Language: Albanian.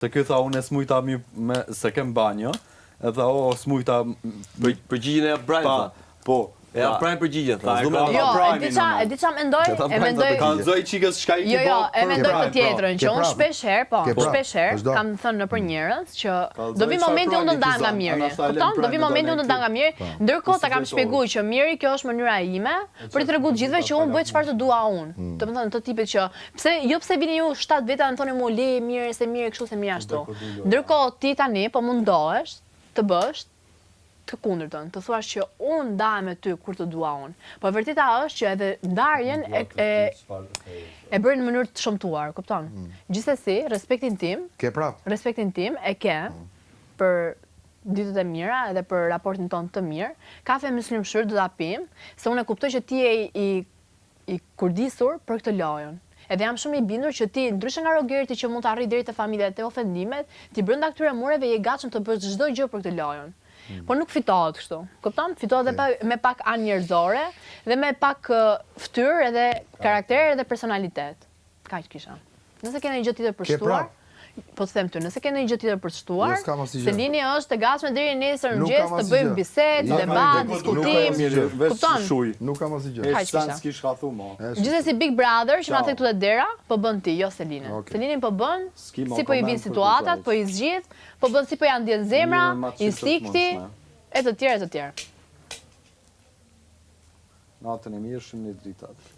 Se ky tha unë smujta se kem banjo, edhe o smujta Përgjigjen e Brian. Po. E Brian përgjigjen tha. Jo, e di çfarë mendoj, Ka nxoj çikës çka i Jo, e mendoj të tjetrën, që unë shpesh herë kam thënë nëpër njerëz që do vi momenti unë do ndaj nga Miri. Kupton? Do vi momenti unë do ndaj nga Miri. Ndërkohë ta kam shpjeguar që Miri kjo është mënyra ime për të treguar të gjithëve që unë bëj çfarë të dua unë. Domethënë të tipit që pse vini ju 7 veta dhe thoni mua le Miri se Miri kështu se Miri ashtu. Ndërkohë ti tani po mundohesh të bësh të kundërtën, të thuash që unë ndahem me ty kur të dua unë. Po e vërteta është që edhe ndarjen e bërë në mënyrë të shëmtuar, kupton? Gjithsesi, respektin tim e ke për ditët e mira edhe për raportin tonë të mirë. Kafe me Slimshir do ta pim, se unë e kuptoj që ti je i kurdisur për këtë lojën. Edhe jam shumë i bindur që ti, ndryshe nga Rogerti që mund të arrijë deri te familja te ofendimet, ti brenda këtyre mureve je i gatshëm të bësh çdo gjë për këtë lojën. Po nuk fitohet kështu. Kupton? Fitohet edhe me pak anë njerëzore dhe me pak fytyrë edhe karakter edhe personalitet. Kaq kisha. Nëse keni gjë tjetër për shtuar, po të them ty, nëse keni gjë tjetër për shtuar, Selini është e gatshme deri nesër mëngjes të bëjmë bisedë, debat, diskutim. Kupton? Nuk kam asgjë. Gjithsesi Big Brother që na the këtu te dera, po bën ti, jo Selini. Selini po bën si po i vijnë situatat, po i zgjidh, po bën si po ja ndjen zemra, instinkti e të tjerë e të tjerë. Natën e mirë, shumë një dritat.